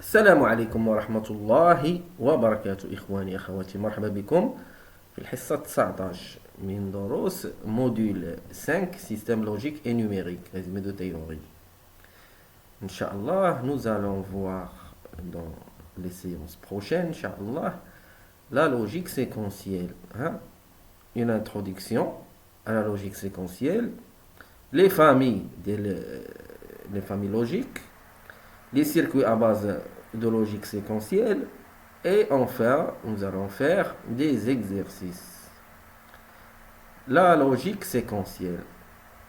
السلام عليكم ورحمة الله وبركاته إخواني أخواتي، مرحبا بكم في الحصة 19 من دروس موديول 5 Système logique et numérique, résumé de théorie. Inch'Allah, nous allons voir dans les séances prochaines, Inch'Allah, la logique séquentielle. Une introduction à la logique séquentielle, les familles logiques, les circuits à base de logique séquentielle, et enfin, nous allons faire des exercices. La logique séquentielle.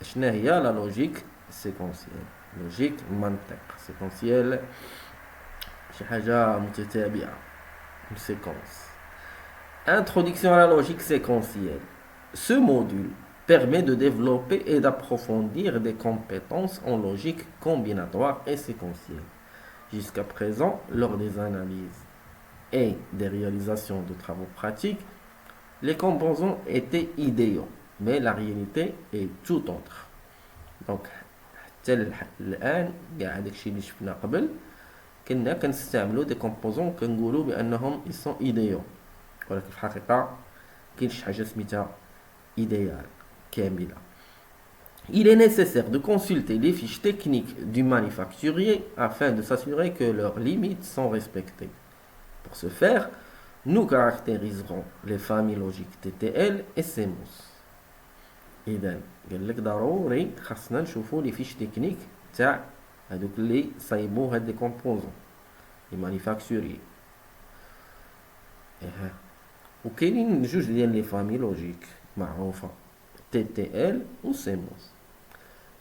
شنو هي la logique séquentielle? Logique منطق séquentielle شي حاجة متتابعة، une séquence. Introduction à la logique séquentielle. Ce module permet de développer et d'approfondir des compétences en logique combinatoire et séquentielle. Jusqu'à présent, lors des analyses et des réalisations de travaux pratiques, les composants étaient idéaux, mais la réalité est tout autre. Donc, حتى الآن كاع داكشي اللي شفنا قبل كنا كنستعملوا دي كومبوزون كنقولوا بأنهم ils sont idéaux، ولكن في الحقيقة كاين شي حاجة سميتها idéal كاملة. Il est nécessaire de consulter les fiches techniques du manufacturier afin de s'assurer que leurs limites sont respectées. Pour ce faire, nous caractériserons les familles logiques TTL et CMOS. إذن قال لك ضروري خاصنا نشوفوا لي فيش تكنيك تاع هذوك اللي صايبوا هاد لي كومبوزون لي مانيفاكتوري. وكاينين جوج ديال لي فامي لوجيك معروفه TTL ou CMOS.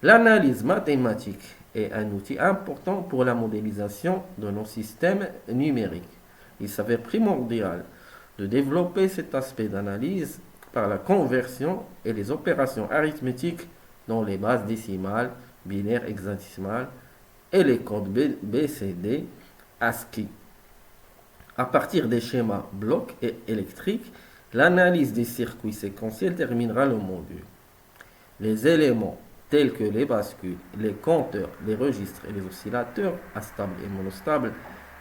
L'analyse mathématique est un outil important pour la modélisation de nos systèmes numériques. Il s'avère primordial de développer cet aspect d'analyse par la conversion et les opérations arithmétiques dans les bases décimales, binaires, hexadécimales et les codes BCD ASCII. À partir des schémas blocs et électriques, l'analyse des circuits séquentiels terminera le module. Les éléments tels que les bascules, les compteurs, les registres et les oscillateurs, astables et monostables,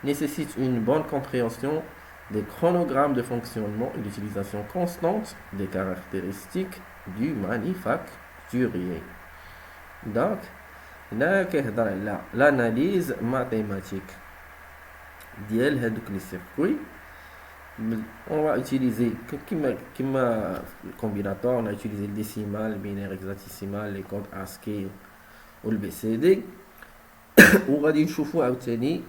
nécessitent une bonne compréhension des chronogrammes de fonctionnement et l'utilisation constante des caractéristiques du manufacturier. Donc, هنا كيهضر على l'analyse mathématique ديال هادوك لي سيركوي. On va utiliser, comme le combinatoire, on a utilisé le décimal, le binaire hexadécimal, les codes ASCII ou le BCD. On va dire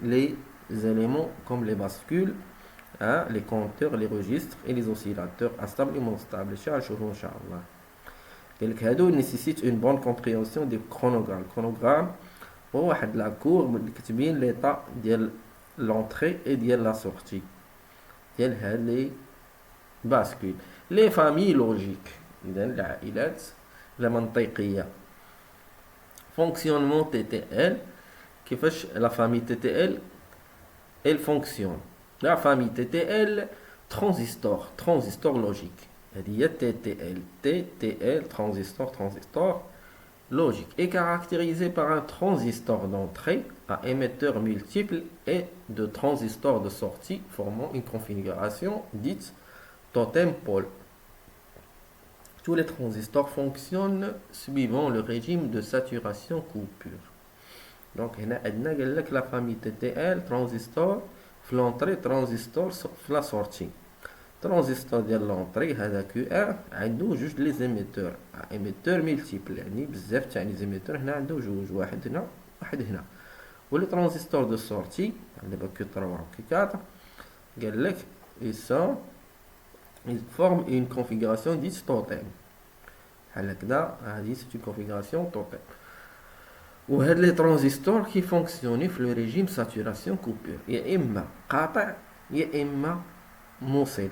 les éléments comme les bascules, les compteurs, les registres et les oscillateurs instables et monstables. Ils nécessitent une bonne compréhension des chronogrammes. Le chronogramme est la courbe qui détermine l'état de l'entrée et de la sortie. Les bascules, les familles logiques, la منطقية. Fonctionnement TTL, la famille TTL, elle fonctionne. La famille TTL, transistor logique. Il y a TTL, transistor logique, est caractérisé par un transistor d'entrée à émetteur multiple et de transistors de sortie formant une configuration dite totem-pole. Tous les transistors fonctionnent suivant le régime de saturation coupure. Donc, on a la famille TTL, transistor, l'entrée, transistor, la sortie. Transistor de l'entrée, هذا عنده جوج les émetteurs, émetteurs multiples, يعني بزاف تاع les émetteurs هنا عنده جوج، واحد هنا واحد هنا. ولي ترانزستور دو سورتي دابا كي 3 وكي 4 قال لك ils forment une configuration dite totem. بحال هكذا هذه c'est une configuration totem. وهاد لي ترانزستور كي فونكسيوني في لو ريجيم ساتوراسيون كوبور، يا اما قاطع يا اما موصل،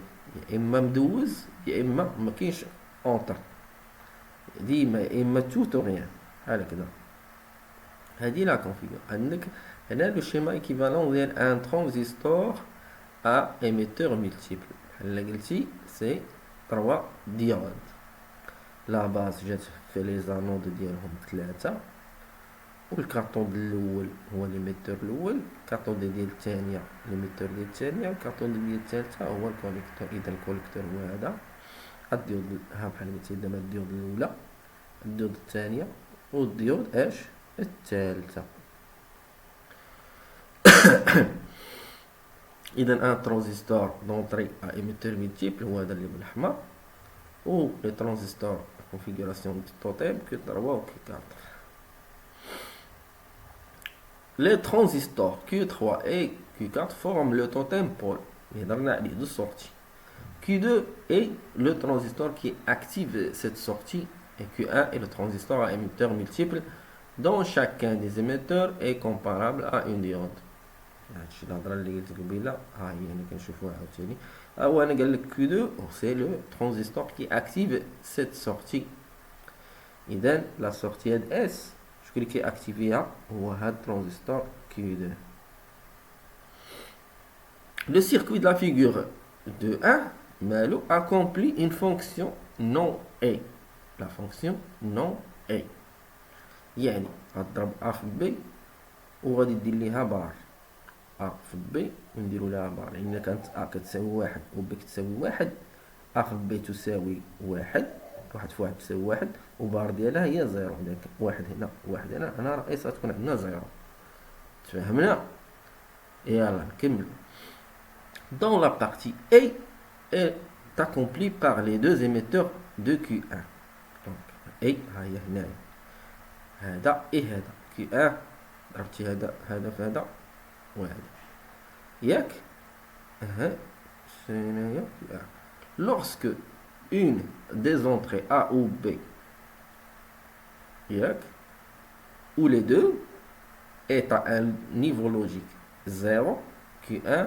يا اما مدوز يا اما ما كاينش اونتر، ديما يا اما توت غيان بحال هكذا. هذه لا كونفيغور. عندك هنا لو شيما ايكيفالون ديال ان ترانزستور ا émetteur multiple. بحال قلتي سي 3 ديود. لا باز جات في لي زانود ديالهم 3 والكارطون الاول هو ليميتور الاول، الكارطون ديال الثانيه ليميتور ديال الثانيه، والكارطون ديال الثالثه هو الكوليكتور. اذا الكوليكتور هو هذا، الديود ها بحال مثلا دابا الديود الاولى، الديود الثانيه، والديود اش الثالثه. اذا ان ترانزستور دونطري ا ايميتور مولتيبل هو هذا اللي بالاحمر، و لي ترانزستور configuration du totem Q3 ou Q4. Les transistors Q3 et Q4 forment le totem pôle. Il y a deux sorties. Q2 est le transistor qui active cette sortie, et Q1 est le transistor à émetteur multiple dont chacun des émetteurs est comparable à une diode. هادشي الهضره اللي قلت قبيله ها هي هنا كنشوفوها عاوتاني. هو انا قال لك Q2 c'est le transistor qui active cette sortie. اذا لا sortie هاد S شكون اللي كيأكتيفيها؟ هو هاد transistor Q2. Le circuit de la figure de 1 مالو accomplit une fonction non A. La fonction non A يعني غتضرب A في B وغادي دير ليها بار A في B ونديرو لها بار. يعني كانت A كتساوي واحد و B كتساوي واحد، A في B تساوي واحد، واحد في واحد تساوي واحد، وبار ديالها هي زيرو. إذا واحد هنا واحد هنا، هنا راه إس غتكون عندنا زيرو. تفهمنا؟ يلا نكمل. Dans la partie A est accomplie par les deux émetteurs de Q1. Donc A ها هي هنايا هذا إيه هذا Q1 ضربتي هذا في هذا وهذا ياك هنايا Q1. Lorsque une des entrées A ou B ياك ou les deux est à un niveau logique 0 Q1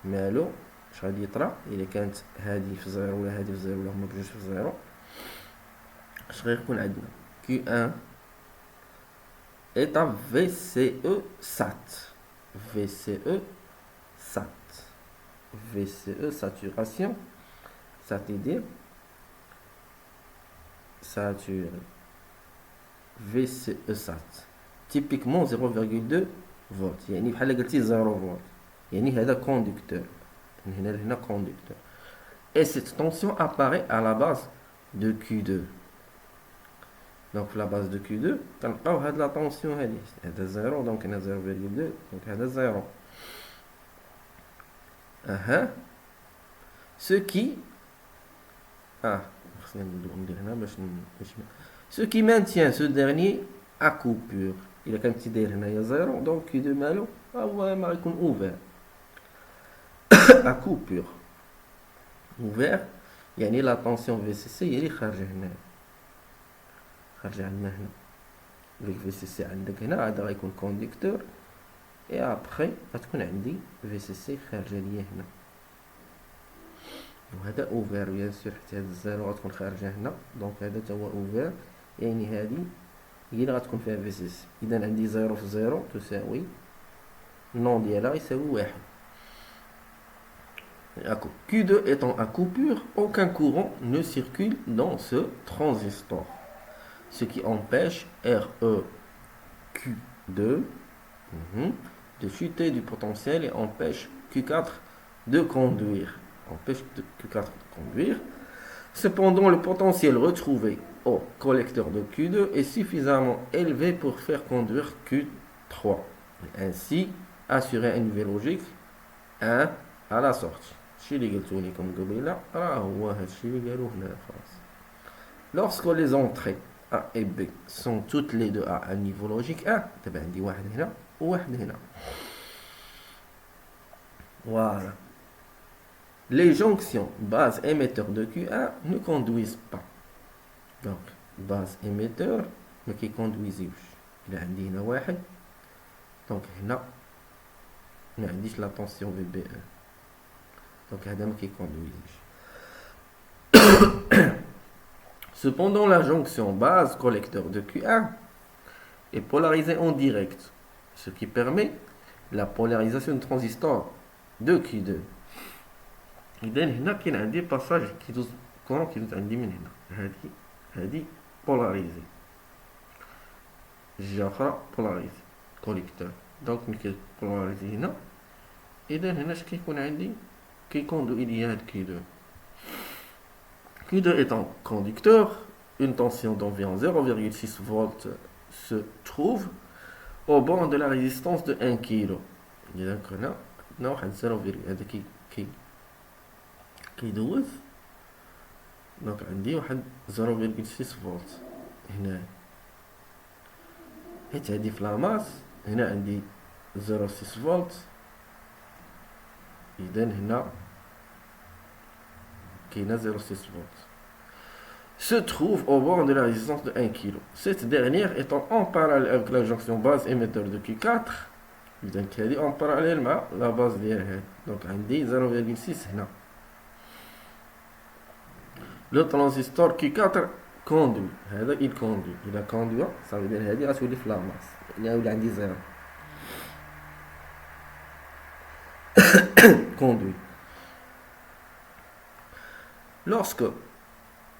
مالو اش غادي يطرا؟ الا كانت هذه في زيرو ولا هذه في زيرو ولا هما بجوج في زيرو، اش غيكون عندنا؟ Q1 est à VCE SAT. VCE SAT. VCE saturation, c'est-à-dire saturé. VCE SAT typiquement 0,2 volts. يعني بحال قلتي 0 فولت، يعني هذا conducteur من هنا لهنا conducteur. Et cette tension apparaît à la base de Q2. Donc la base de Q2 كنلقاو هاد لا طونسيون هادي، هذا 0 دونك هنا 0,2 دونك هذا 0. Ce qui خصني ندير هنا باش ce qui maintient ce dernier à coupure. إلا كانت داير هنايا 0 دونك Q2 مالو هو ما غيكون ouvert à coupure. ouvert يعني لا طونسيون VCC هي اللي خارجه هنايا، خارجه عندنا هنا. VCC عندك هنا هذا غيكون كونديكتور، اي ابخي غتكون عندي VCC خارجه ليا هنا، وهذا اوفير بيان سور حتى هاد الزيرو غتكون خارجه هنا، دونك هذا تا هو اوفير، يعني هادي هي اللي غتكون فيها VCC. اذا عندي زيرو في زيرو تساوي النون ديالها يساوي واحد. Q2 étant à coupure, aucun courant ne circule dans ce transistor, ce qui empêche REQ2 de chuter du potentiel et empêche Q4 de conduire. Cependant, le potentiel retrouvé au collecteur de Q2 est suffisamment élevé pour faire conduire Q3 et ainsi assurer un niveau logique 1 à la sortie. الشيء اللي قلتو لكم قبيله راه هو هادشي اللي قالوه هنا خلاص. Lorsque les entrées A et B sont toutes les deux à un niveau logique 1، دابا عندي واحد هنا وواحد هنا. Voilà. Les jonctions base émetteur de Q1 ne conduisent pas. Donc base émetteur ما كيكوندويزيوش. إلا عندي هنا واحد دونك هنا ما عنديش لا طونسيون VB1. Donc هذا ما كيكوندويزيش. Cependant, la jonction base collecteur de Q1 est polarisée en direct, ce qui permet la polarisation du transistor de Q2. إذا هنا كاين عندي باساج كيدوز كورون كيدوز عندي من هنا، هادي بولاrizée. جهة أخرى بولاريزي كوليكتور. دونك ملي كيبولاريزي هنا، إذا هنا اش كيكون عندي؟ كيكوندو إلي هاد Q2. Q2 étant conducteur, une tension d'environ 0,6 volts se trouve au bord de la résistance de 1 kg. إذا هنا عندنا واحد 0, هذا كيدوز. دونك عندي واحد 0,6 فولت هنا، حيت هادي في لاماس. هنا عندي 0,6 فولت، إذا هنا كاينه 0,6 volts, se trouve au bord de la résistance de 1 kg. Cette dernière étant en parallèle avec la jonction base émetteur de Q4. إذا هذه en parallèle مع la base ديال هاد. دونك عندي 0,6 هنا. Le transistor Q4 conduit. هذا il conduit. إذا conduit ça veut dire هذه غتولي في لاماس، إلا ولا عندي 0 conduit. Lorsque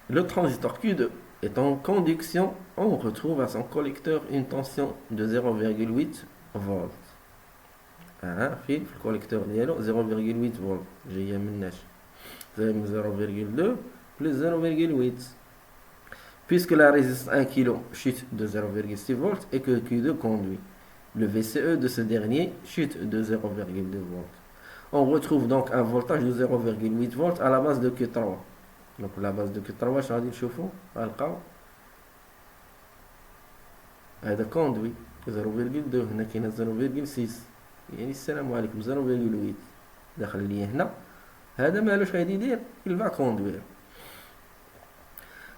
le transistor Q2 est en conduction, on retrouve à son collecteur une tension de 0,8 volts. في الكوليكتور ديالو 0,8 فولت جايه من ناش، زائد من 0,2 plus 0,8. Puisque la résistance 1 kg chute de 0,6 volts et que Q2 conduit, le VCE de ce dernier chute de 0,2 volts. On retrouve donc un voltage de 0,8 volts à la base de Q3. Donc la base de Q3 واش غادي نشوفو؟ غنلقاو هذا كوندوي 0,2، هنا كاينه 0,6، يعني السلام عليكم 0,8 داخل ليا هنا. هذا مالوش غادي يدير؟ il va conduire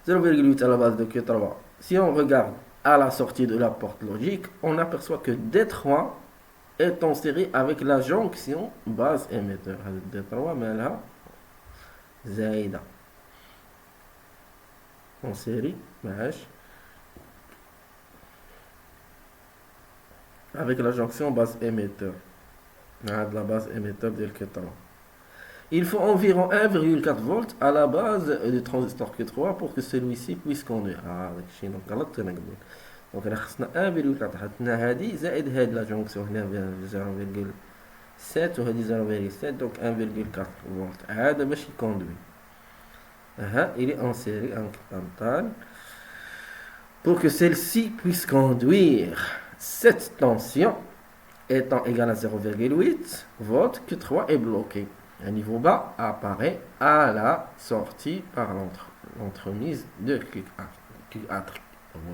0,8 à la base de Q3. Si on regarde à la sortie de la porte logique, on aperçoit que D3 est en série avec la jonction base émetteur. هذا D3 مالها زايدة en série avec la jonction base émetteur. La base émetteur de Q3. Il faut environ 1,4 volts à la base du transistor Q3 pour que celui-ci puisse conduire. Donc on a 1,4 حطنا هذه زائد هذه لا جونكسيون هنا 0,7 وهذه 0,7 donc 1,4 volts. هذا باش يكوندوي. Il est en série en pour que celle-ci puisse conduire. Cette tension étant égale à 0,8 volts, Q3 est bloqué. Un niveau bas apparaît à la sortie par l'entremise de Q4.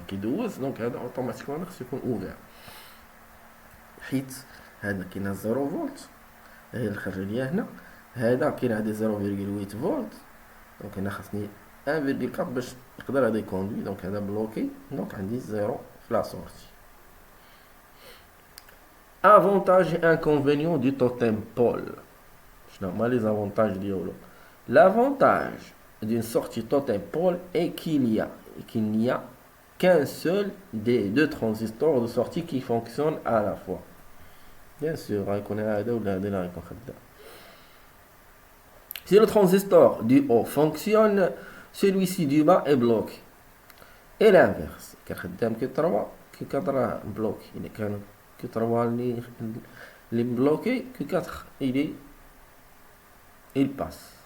Q12 donc automatiquement c'est ouvert. حيت هذا كاين 0 فولت، هي الخارجيه هنا، هذا كاين عندي 0,8 فولت، دونك هنا خاصني 1,4 باش يقدر هذا يكوندوي. دونك هذا بلوكي، دونك عندي 0 في لا سورتي. Avantages et inconvénients du totem pole. شنو هما لي زافونتاج ديالو؟ L'avantage d'une sortie totem pole est qu'il n'y a qu'un seul des deux transistors de sortie qui fonctionnent à la fois. Bien sûr, si le transistor du haut fonctionne, celui-ci du bas est bloqué. Et l'inverse, Q3 bloqué. Q3 est bloqué, Q4 il passe.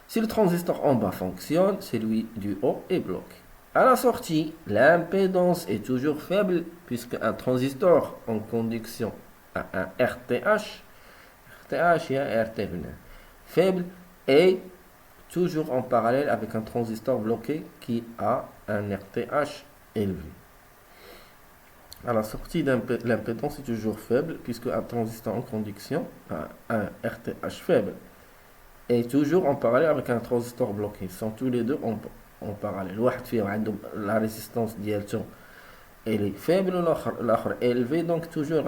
Si le transistor en bas fonctionne, celui du haut est bloqué. À la sortie, l'impédance est toujours faible puisque un transistor en conduction a un RTH et un RT faible et toujours en parallèle avec un transistor bloqué qui a un RTH élevé. À la sortie, l'impédance est toujours faible puisque un transistor en conduction a un RTH faible et toujours en parallèle avec un transistor bloqué. Ils sont tous les deux en parallèle. La résistance ديالته elle est faible, l'autre élevée, donc toujours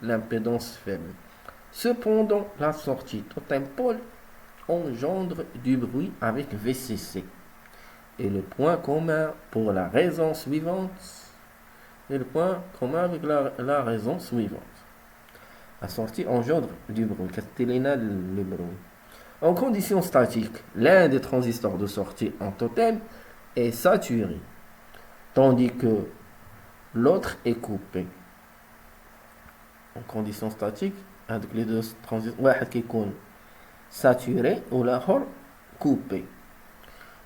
l'impédance faible. Cependant, la sortie totem pole engendre du bruit avec VCC. Et le point commun pour la raison suivante, la raison suivante. La sortie engendre du bruit. Le bruit. En conditions statiques, l'un des transistors de sortie en totem est saturé, tandis que l'autre est coupé. En condition statique, avec les deux transistors, واحد كيكون saturé ou l'autre coupé.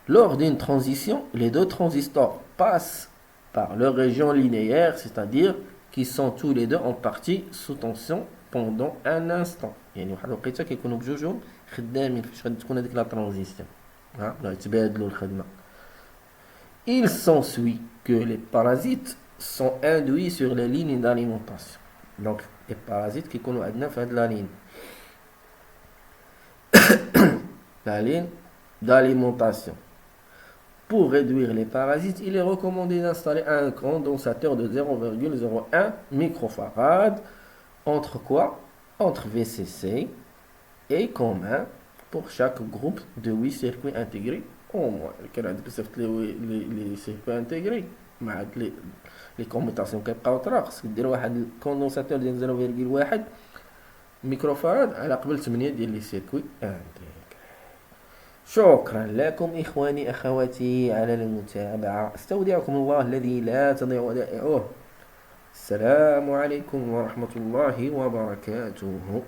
Lors d'une transition, les deux transistors passent par leur région linéaire, c'est-à-dire qu'ils sont tous les deux en partie sous tension pendant un instant. يعني واحد الوقيته كيكونوا بجوجهم خدامين فاش غادي تكون هذيك لا ترانزيسيون ولا يتبادلوا الخدمه. Il s'ensuit que les parasites sont induits sur les lignes d'alimentation. Donc les parasites qui كيكونوا عندنا في هذه la ligne d'alimentation. Pour réduire les parasites, il est recommandé d'installer un condensateur de 0,01 microfarad entre quoi? Entre VCC et commun pour chaque groupe de 8 circuits intégrés au moins. Les circuits intégrés, les commutations كيبقاو طرا خصك دير واحد الكوندنساتور ديال 0,1 ميكروفاراد على قبل 8 ديال لي سيركوي انتيغري. شكرا لكم إخواني أخواتي على المتابعة. استودعكم الله الذي لا تضيع ودائعه. السلام عليكم ورحمة الله وبركاته.